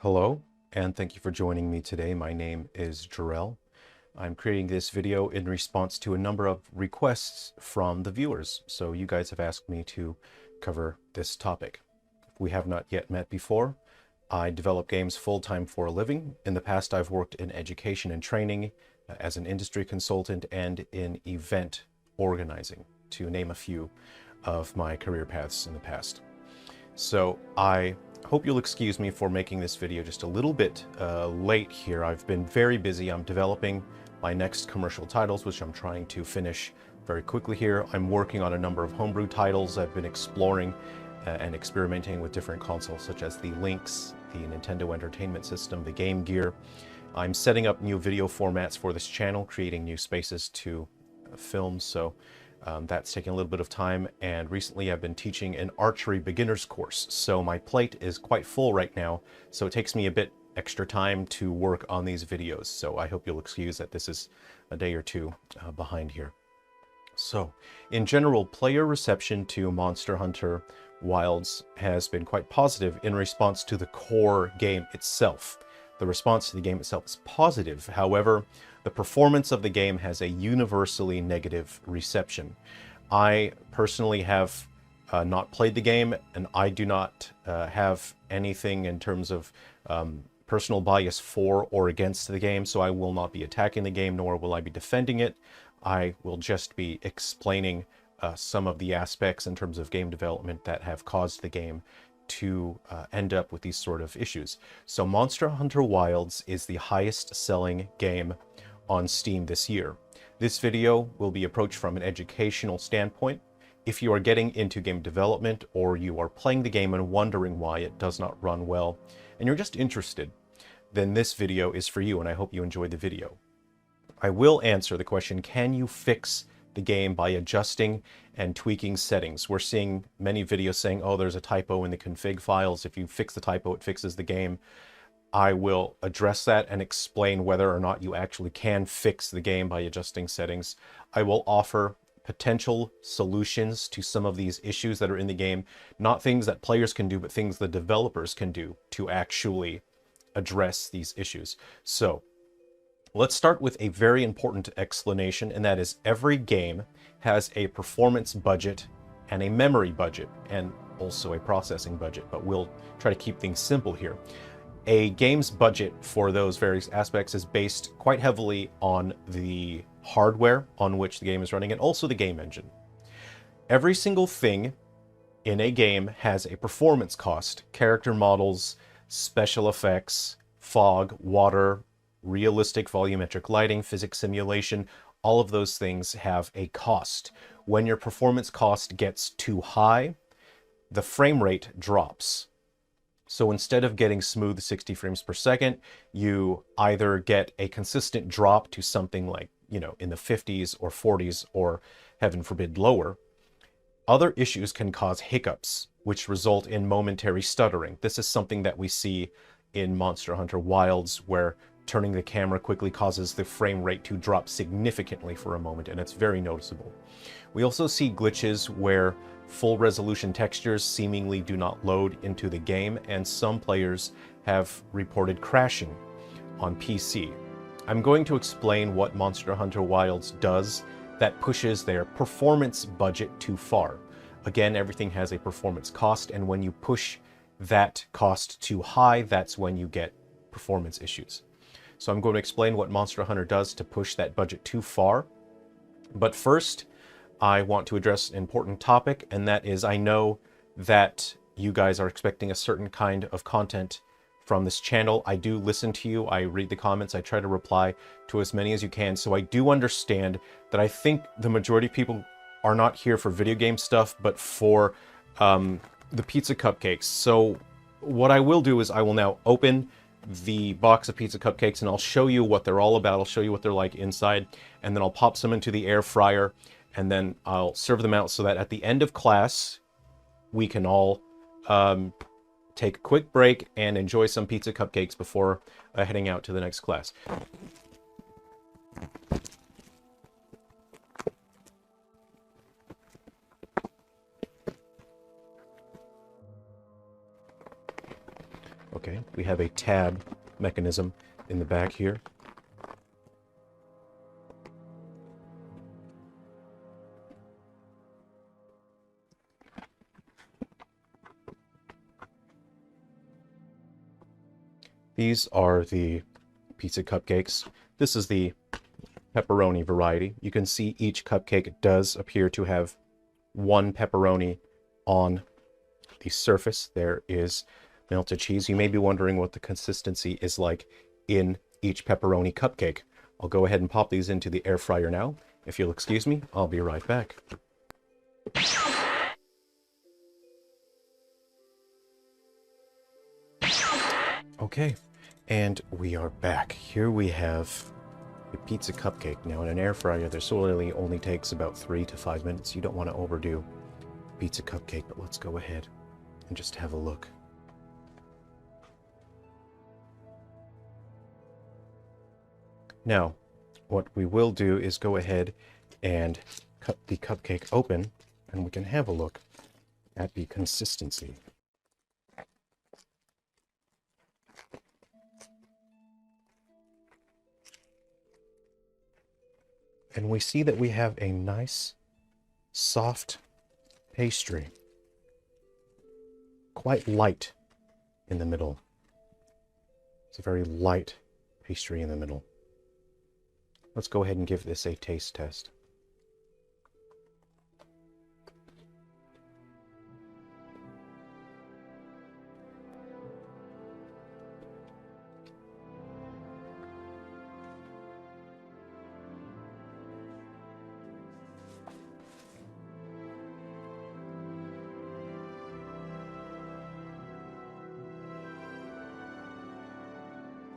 Hello, and thank you for joining me today. My name is Jerrell. I'm creating this video in response to a number of requests from the viewers. So you guys have asked me to cover this topic. If we have not yet met before, I develop games full-time for a living. In the past, I've worked in education and training as an industry consultant and in event organizing, to name a few of my career paths in the past. So I hope you'll excuse me for making this video just a little bit late here. I've been very busy. I'm developing my next commercial titles, which I'm trying to finish very quickly here. I'm working on a number of homebrew titles. I've been exploring and experimenting with different consoles such as the Lynx, the Nintendo Entertainment System, the Game Gear. I'm setting up new video formats for this channel, creating new spaces to film, so that's taking a little bit of time. And recently I've been teaching an archery beginner's course, so my plate is quite full right now, so it takes me a bit extra time to work on these videos. So I hope you'll excuse that this is a day or two behind here. So in general, player reception to Monster Hunter Wilds has been quite positive in response to the core game itself. The response to the game itself is positive. However, the performance of the game has a universally negative reception. I personally have not played the game, and I do not have anything in terms of personal bias for or against the game, so I will not be attacking the game, nor will I be defending it. I will just be explaining some of the aspects in terms of game development that have caused the game to end up with these sort of issues. So Monster Hunter Wilds is the highest selling game on Steam this year. This video will be approached from an educational standpoint. If you are getting into game development, or you are playing the game and wondering why it does not run well, and you're just interested, then this video is for you, and I hope you enjoyed the video. I will answer the question, can you fix the game by adjusting and tweaking settings? We're seeing many videos saying, oh, there's a typo in the config files. If you fix the typo, it fixes the game. I will address that and explain whether or not you actually can fix the game by adjusting settings. I will offer potential solutions to some of these issues that are in the game, not things that players can do, but things the developers can do to actually address these issues. So let's start with a very important explanation, and that is every game has a performance budget and a memory budget, and also a processing budget, but we'll try to keep things simple here. A game's budget for those various aspects is based quite heavily on the hardware on which the game is running, and also the game engine. Every single thing in a game has a performance cost: character models, special effects, fog, water, realistic volumetric lighting, physics simulation. All of those things have a cost. When your performance cost gets too high, the frame rate drops. So instead of getting smooth 60 frames per second, you either get a consistent drop to something like, in the 50s or 40s, or heaven forbid lower. Other issues can cause hiccups, which result in momentary stuttering. This is something that we see in Monster Hunter Wilds, where turning the camera quickly causes the frame rate to drop significantly for a moment, and it's very noticeable. We also see glitches where full resolution textures seemingly do not load into the game, and some players have reported crashing on PC. I'm going to explain what Monster Hunter Wilds does that pushes their performance budget too far. Again, everything has a performance cost, and when you push that cost too high, that's when you get performance issues. So I'm going to explain what Monster Hunter does to push that budget too far. But first, I want to address an important topic, and that is, I know that you guys are expecting a certain kind of content from this channel. I do listen to you, I read the comments, I try to reply to as many as you can, so I do understand that I think the majority of people are not here for video game stuff, but for the pizza cupcakes. So what I will do is I will now open the box of pizza cupcakes, and I'll show you what they're all about. I'll show you what they're like inside, and then I'll pop some into the air fryer, and then I'll serve them out so that at the end of class, we can all take a quick break and enjoy some pizza cupcakes before heading out to the next class. Okay, we have a tab mechanism in the back here. These are the pizza cupcakes. This is the pepperoni variety. You can see each cupcake does appear to have one pepperoni on the surface. There is melted cheese. You may be wondering what the consistency is like in each pepperoni cupcake. I'll go ahead and pop these into the air fryer now. If you'll excuse me, I'll be right back. Okay, and we are back. Here we have a pizza cupcake. Now in an air fryer, this really only takes about 3 to 5 minutes. You don't want to overdo pizza cupcake, but let's go ahead and just have a look. Now, what we will do is go ahead and cut the cupcake open, and we can have a look at the consistency. And we see that we have a nice, soft pastry. Quite light in the middle. It's a very light pastry in the middle. Let's go ahead and give this a taste test.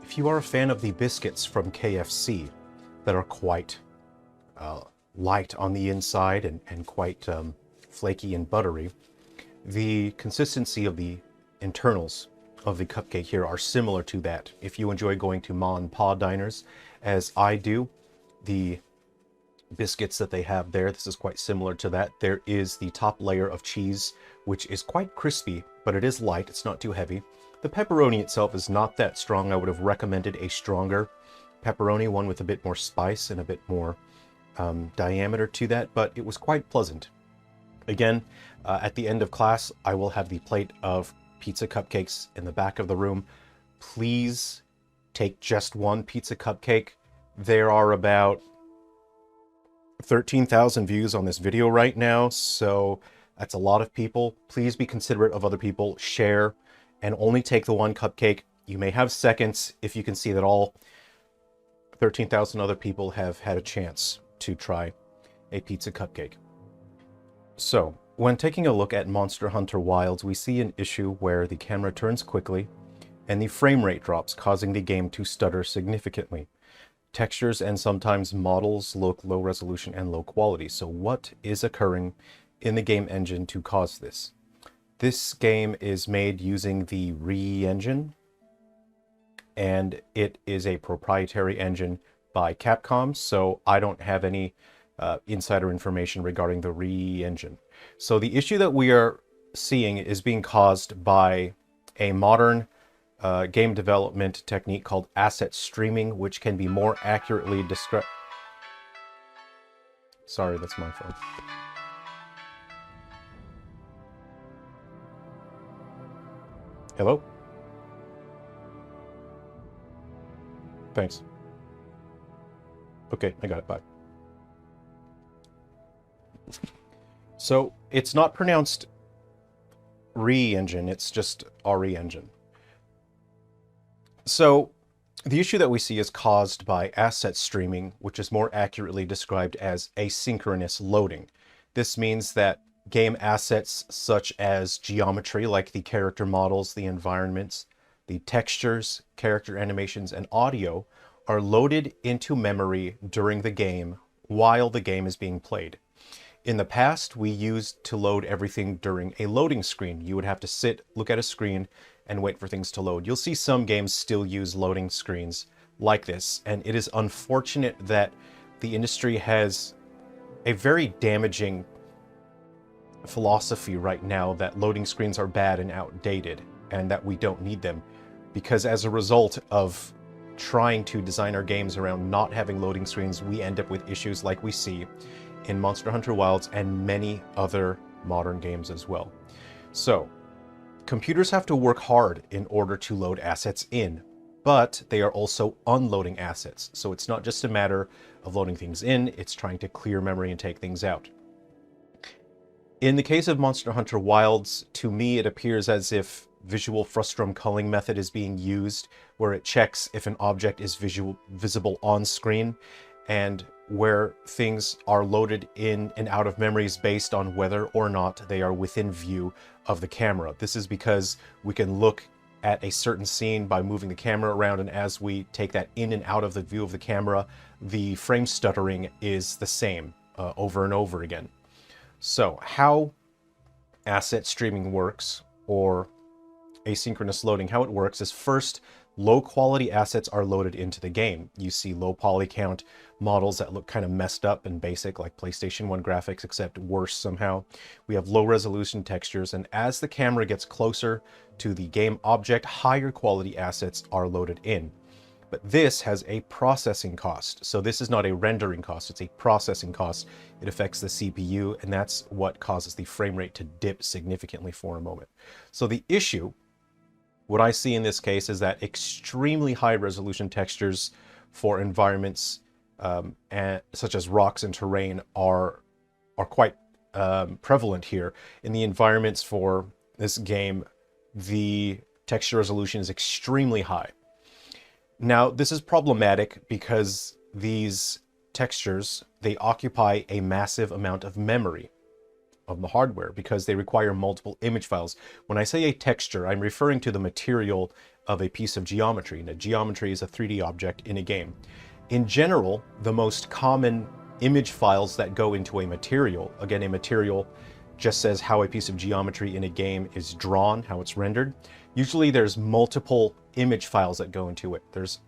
If you are a fan of the biscuits from KFC that are quite light on the inside and quite flaky and buttery, the consistency of the internals of the cupcake here are similar to that. If you enjoy going to ma and pa diners, as I do, the biscuits that they have there, this is quite similar to that. There is the top layer of cheese, which is quite crispy, but it is light, it's not too heavy. The pepperoni itself is not that strong. I would have recommended a stronger pepperoni, one with a bit more spice and a bit more diameter to that, but it was quite pleasant. Again, at the end of class, I will have the plate of pizza cupcakes in the back of the room. Please take just one pizza cupcake. There are about 13,000 views on this video right now, so that's a lot of people. Please be considerate of other people. Share and only take the one cupcake. You may have seconds if you can see that all 13,000 other people have had a chance to try a pizza cupcake. So, when taking a look at Monster Hunter Wilds, we see an issue where the camera turns quickly and the frame rate drops, causing the game to stutter significantly. Textures and sometimes models look low resolution and low quality. So what is occurring in the game engine to cause this? This game is made using the Re engine, and it is a proprietary engine by Capcom, so I don't have any insider information regarding the Re engine. So the issue that we are seeing is being caused by a modern game development technique called asset streaming, which can be more accurately described. Sorry, that's my phone. Hello? Thanks. Okay, I got it. Bye. So it's not pronounced Re engine, it's just RE engine. So the issue that we see is caused by asset streaming, which is more accurately described as asynchronous loading. This means that game assets such as geometry, like the character models, the environments, the textures, character animations, and audio, are loaded into memory during the game while the game is being played. In the past, we used to load everything during a loading screen. You would have to sit, look at a screen, and wait for things to load. You'll see some games still use loading screens like this, and it is unfortunate that the industry has a very damaging philosophy right now that loading screens are bad and outdated, and that we don't need them. because as a result of trying to design our games around not having loading screens, we end up with issues like we see in Monster Hunter Wilds and many other modern games as well. So, computers have to work hard in order to load assets in, but they are also unloading assets. So it's not just a matter of loading things in, it's trying to clear memory and take things out. In the case of Monster Hunter Wilds, to me it appears as if visual frustum culling method is being used, where it checks if an object is visible on screen, and where things are loaded in and out of memories based on whether or not they are within view of the camera. This is because we can look at a certain scene by moving the camera around, and as we take that in and out of the view of the camera, the frame stuttering is the same over and over again. So how asset streaming works, or asynchronous loading, how it works is first, low quality assets are loaded into the game. You see low poly count models that look kind of messed up and basic, like PlayStation 1 graphics, except worse somehow. We have low resolution textures, and as the camera gets closer to the game object, higher quality assets are loaded in. But this has a processing cost. So this is not a rendering cost, it's a processing cost. It affects the CPU, and that's what causes the frame rate to dip significantly for a moment. So the issue, what I see in this case, is that extremely high resolution textures for environments such as rocks and terrain are quite prevalent here. In the environments for this game, the texture resolution is extremely high. Now, this is problematic because these textures, they occupy a massive amount of memory of the hardware because they require multiple image files. When I say a texture, I'm referring to the material of a piece of geometry. Now, geometry is a 3D object in a game. In general, the most common image files that go into a material, again, a material just says how a piece of geometry in a game is drawn, how it's rendered. Usually there's multiple image files that go into it. There's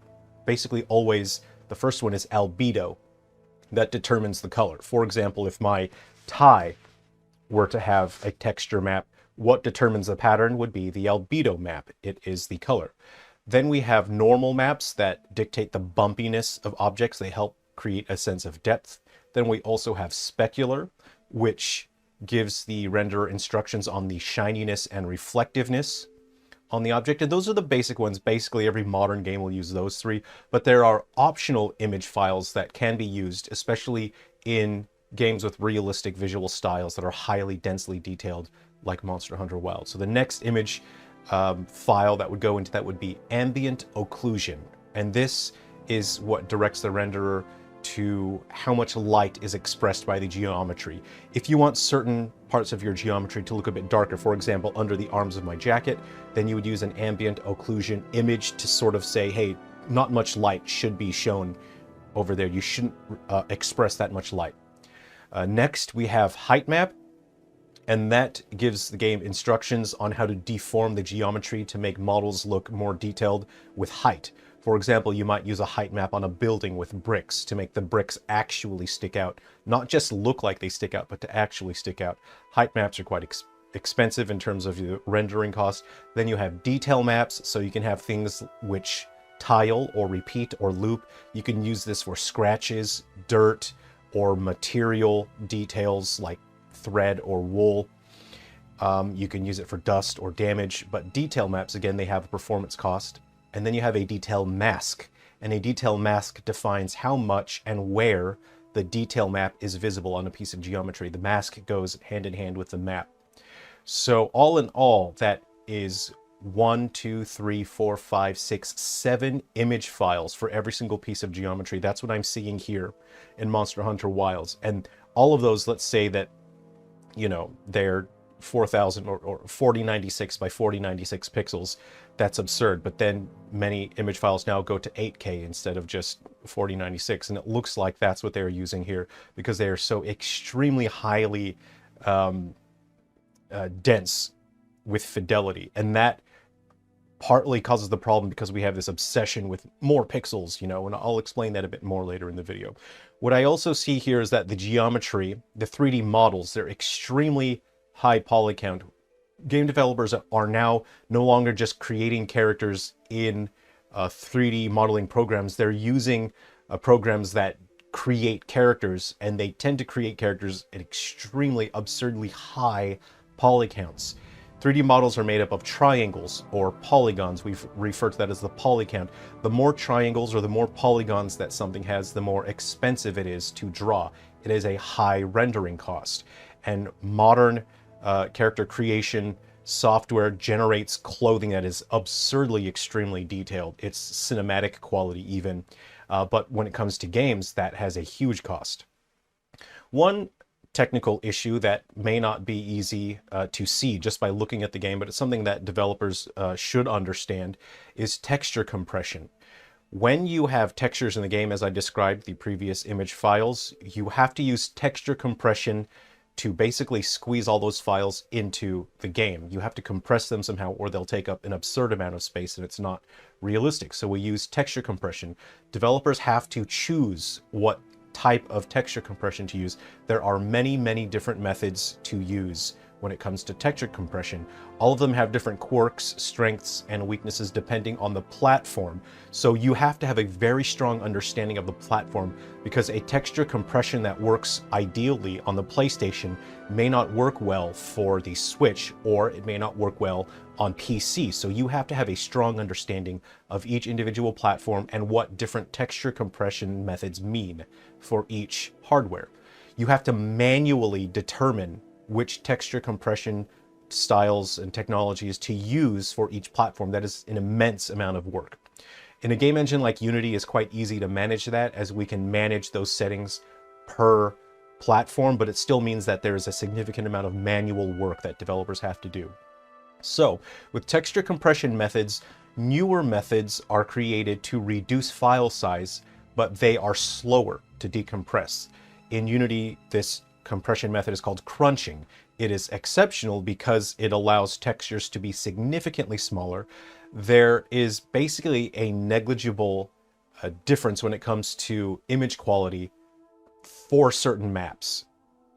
basically always, the first one is albedo, that determines the color. For example, if my tie were to have a texture map, what determines the pattern would be the albedo map. It is the color. Then we have normal maps that dictate the bumpiness of objects. They help create a sense of depth. Then we also have specular, which gives the renderer instructions on the shininess and reflectiveness on the object. And those are the basic ones. Basically, every modern game will use those three. But there are optional image files that can be used, especially in games with realistic visual styles that are highly densely detailed, like Monster Hunter Wilds. So the next image file that would go into that would be ambient occlusion. And this is what directs the renderer to how much light is expressed by the geometry. If you want certain parts of your geometry to look a bit darker, for example, under the arms of my jacket, then you would use an ambient occlusion image to sort of say, hey, not much light should be shown over there. You shouldn't express that much light. Next, we have height map, and that gives the game instructions on how to deform the geometry to make models look more detailed with height. For example, you might use a height map on a building with bricks to make the bricks actually stick out, not just look like they stick out, but to actually stick out. Height maps are quite expensive in terms of the rendering cost. Then you have detail maps, so you can have things which tile or repeat or loop. You can use this for scratches, dirt, or material details like thread or wool. You can use it for dust or damage, but detail maps, again, they have a performance cost. And then you have a detail mask, and a detail mask defines how much and where the detail map is visible on a piece of geometry. The mask goes hand in hand with the map. So all in all, that is 1, 2, 3, 4, 5, 6, 7 image files for every single piece of geometry. That's what I'm seeing here in Monster Hunter Wilds. And all of those, let's say that, you know, they're 4000 or 4096 by 4096 pixels. That's absurd. But then many image files now go to 8K instead of just 4096, and it looks like that's what they're using here because they are so extremely highly dense with fidelity, and that partly causes the problem because we have this obsession with more pixels, you know, and I'll explain that a bit more later in the video. What I also see here is that the geometry, the 3D models, they're extremely high poly count, game developers are now no longer just creating characters in 3D modeling programs. They're using programs that create characters, and they tend to create characters at extremely absurdly high poly counts. 3D models are made up of triangles or polygons. We refer to that as the poly count. The more triangles or the more polygons that something has, the more expensive it is to draw. It is a high rendering cost. And modern character creation software generates clothing that is absurdly extremely detailed. It's cinematic quality even. But when it comes to games, that has a huge cost. One technical issue that may not be easy to see just by looking at the game, but it's something that developers should understand, is texture compression. When you have textures in the game, as I described the previous image files, you have to use texture compression to basically squeeze all those files into the game. You have to compress them somehow, or they'll take up an absurd amount of space and it's not realistic. So we use texture compression. Developers have to choose what type of texture compression to use. There are many different methods to use when it comes to texture compression. All of them have different quirks, strengths, and weaknesses depending on the platform. So you have to have a very strong understanding of the platform, because a texture compression that works ideally on the PlayStation may not work well for the Switch, or it may not work well on PC. So you have to have a strong understanding of each individual platform and what different texture compression methods mean for each hardware. You have to manually determine which texture compression styles and technologies to use for each platform. That is an immense amount of work. In a game engine like Unity, it's quite easy to manage that, as we can manage those settings per platform, but it still means that there is a significant amount of manual work that developers have to do. So with texture compression methods, newer methods are created to reduce file size, but they are slower to decompress. In Unity, this compression method is called crunching. It is exceptional because it allows textures to be significantly smaller. There is basically a negligible difference when it comes to image quality for certain maps.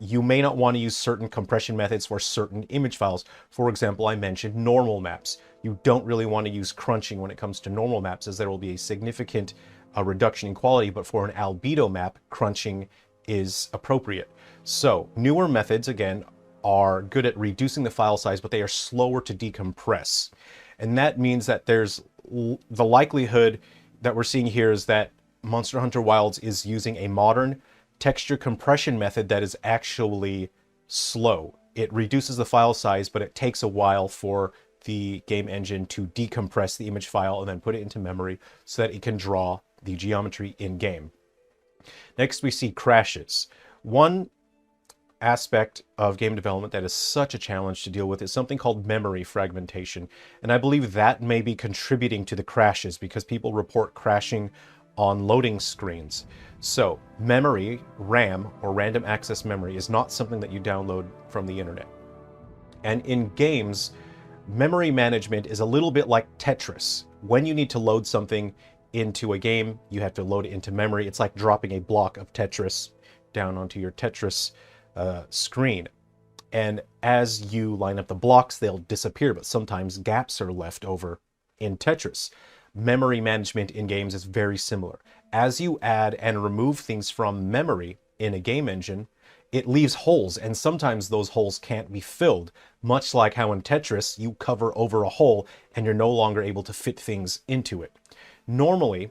You may not want to use certain compression methods for certain image files. For example, I mentioned normal maps. You don't really want to use crunching when it comes to normal maps, as there will be a significant reduction in quality, but for an albedo map, crunching is appropriate. So newer methods, again, are good at reducing the file size, but they are slower to decompress. And that means that there's the likelihood that we're seeing here is that Monster Hunter Wilds is using a modern texture compression method that is actually slow. It reduces the file size, but it takes a while for the game engine to decompress the image file and then put it into memory so that it can draw the geometry in game. Next, we see crashes. One aspect of game development that is such a challenge to deal with is something called memory fragmentation. And I believe that may be contributing to the crashes, because people report crashing on loading screens. So memory, RAM, or random access memory, is not something that you download from the internet. And in games, memory management is a little bit like Tetris. When you need to load something into a game, you have to load it into memory. It's like dropping a block of Tetris down onto your Tetris screen. And as you line up the blocks, they'll disappear, but sometimes gaps are left over in Tetris. Memory management in games is very similar. As you add and remove things from memory in a game engine, it leaves holes, and sometimes those holes can't be filled, much like how in Tetris you cover over a hole and you're no longer able to fit things into it. Normally,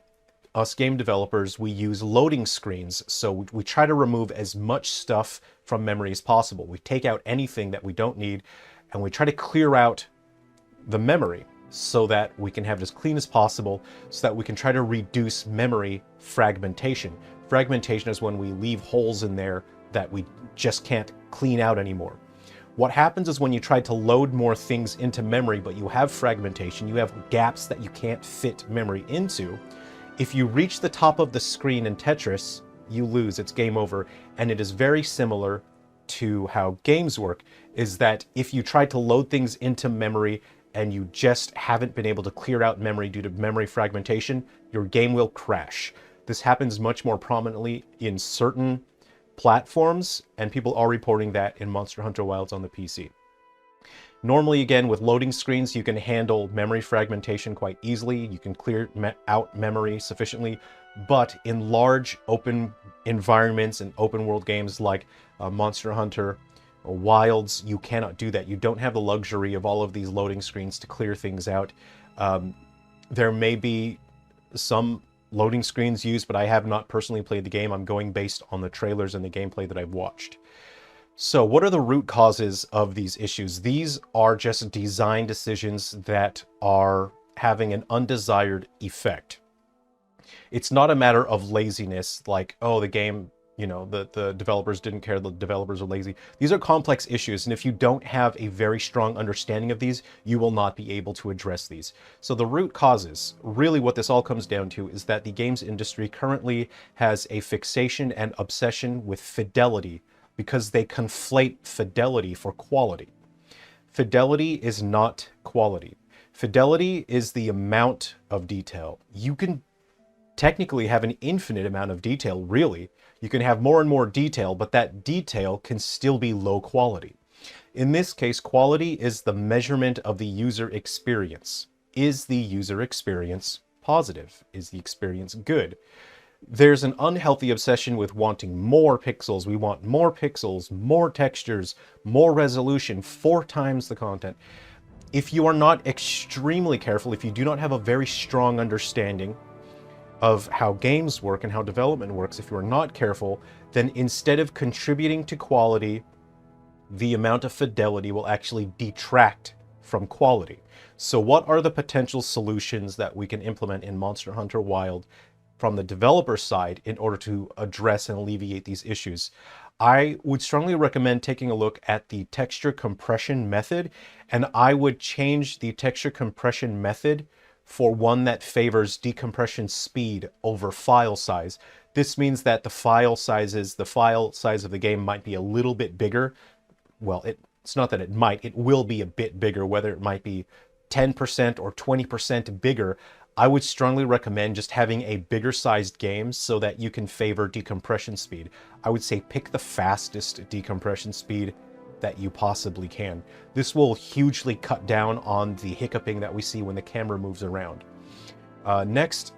us game developers, we use loading screens, so we try to remove as much stuff from memory as possible. We take out anything that we don't need, and we try to clear out the memory so that we can have it as clean as possible, so that we can try to reduce memory fragmentation. Fragmentation is when we leave holes in there that we just can't clean out anymore. What happens is when you try to load more things into memory, but you have fragmentation, you have gaps that you can't fit memory into, if you reach the top of the screen in Tetris, you lose, it's game over. And it is very similar to how games work, is that if you try to load things into memory and you just haven't been able to clear out memory due to memory fragmentation, your game will crash. This happens much more prominently in certain platforms, and people are reporting that in Monster Hunter Wilds on the PC. Normally, again, with loading screens, you can handle memory fragmentation quite easily. You can clear out memory sufficiently. But in large open environments and open world games like Monster Hunter or Wilds, you cannot do that. You don't have the luxury of all of these loading screens to clear things out. There may be some loading screens used, but I have not personally played the game. I'm going based on the trailers and the gameplay that I've watched. So what are the root causes of these issues? These are just design decisions that are having an undesired effect. It's not a matter of laziness, like, oh, the game, you know, the developers didn't care, the developers are lazy. These are complex issues, and if you don't have a very strong understanding of these, you will not be able to address these. So the root causes, really what this all comes down to, is that the games industry currently has a fixation and obsession with fidelity, because they conflate fidelity for quality. Fidelity is not quality. Fidelity is the amount of detail. You can technically have an infinite amount of detail, really. You can have more and more detail, but that detail can still be low quality. In this case, quality is the measurement of the user experience. Is the user experience positive? Is the experience good? There's an unhealthy obsession with wanting more pixels. We want more pixels, more textures, more resolution, 4 times the content. If you are not extremely careful, if you do not have a very strong understanding of how games work and how development works, if you are not careful, then instead of contributing to quality, the amount of fidelity will actually detract from quality. So what are the potential solutions that we can implement in Monster Hunter Wild from the developer side in order to address and alleviate these issues? I would strongly recommend taking a look at the texture compression method, and I would change the texture compression method for one that favors decompression speed over file size. This means that the file size of the game might be a little bit bigger. Well, it's not that it might, it will be a bit bigger, whether it might be 10% or 20% bigger. I would strongly recommend just having a bigger sized game so that you can favor decompression speed. I would say pick the fastest decompression speed that you possibly can. This will hugely cut down on the hiccuping that we see when the camera moves around. Next,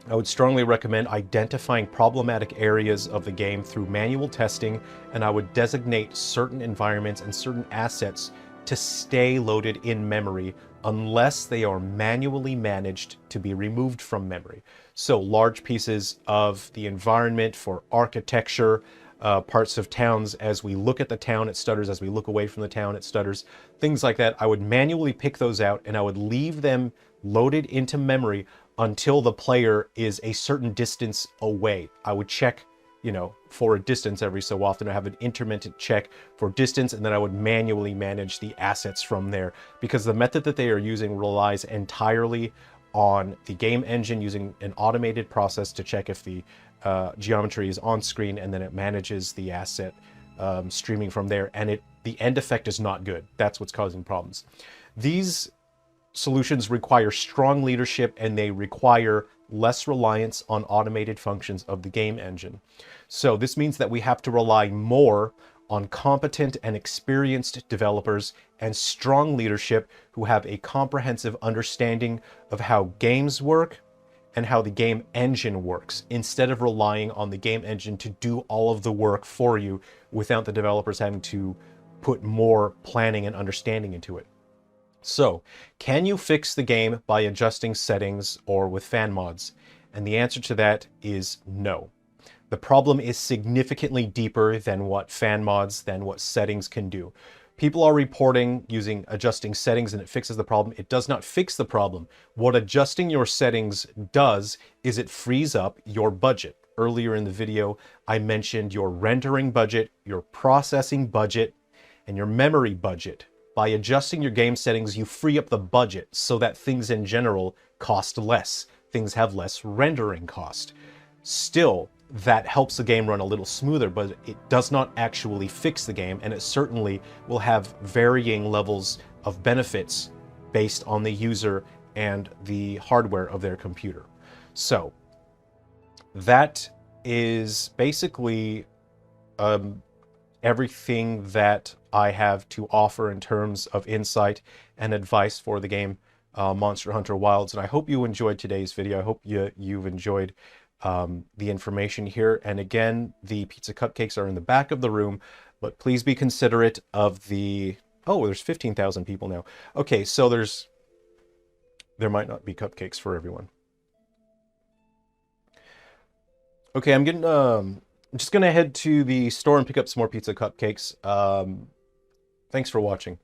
I would strongly recommend identifying problematic areas of the game through manual testing, and I would designate certain environments and certain assets to stay loaded in memory unless they are manually managed to be removed from memory. So large pieces of the environment for architecture, parts of towns, as we look at the town it stutters, as we look away from the town it stutters, things like that. I would manually pick those out and I would leave them loaded into memory until the player is a certain distance away. I would check, you know, for a distance every so often. I have an intermittent check for distance, and then I would manually manage the assets from there, because the method that they are using relies entirely on the game engine using an automated process to check if the geometry is on screen, and then it manages the asset streaming from there, and the end effect is not good. That's what's causing problems. These solutions require strong leadership, and they require less reliance on automated functions of the game engine. So this means that we have to rely more on competent and experienced developers and strong leadership who have a comprehensive understanding of how games work and how the game engine works, instead of relying on the game engine to do all of the work for you without the developers having to put more planning and understanding into it. So, can you fix the game by adjusting settings or with fan mods? And the answer to that is no. The problem is significantly deeper than what fan mods, than what settings can do. People are reporting using adjusting settings and it fixes the problem. It does not fix the problem. What adjusting your settings does is it frees up your budget. Earlier in the video, I mentioned your rendering budget, your processing budget, and your memory budget. By adjusting your game settings, you free up the budget so that things in general cost less. Things have less rendering cost. Still, that helps the game run a little smoother, but it does not actually fix the game, and it certainly will have varying levels of benefits based on the user and the hardware of their computer. So, that is basically everything that I have to offer in terms of insight and advice for the game Monster Hunter Wilds. And I hope you enjoyed today's video. I hope you've enjoyed the information here. And again, the pizza cupcakes are in the back of the room, but please be considerate of the... Oh, there's 15,000 people now. Okay, so there might not be cupcakes for everyone. Okay, I'm just gonna head to the store and pick up some more pizza cupcakes. Thanks for watching.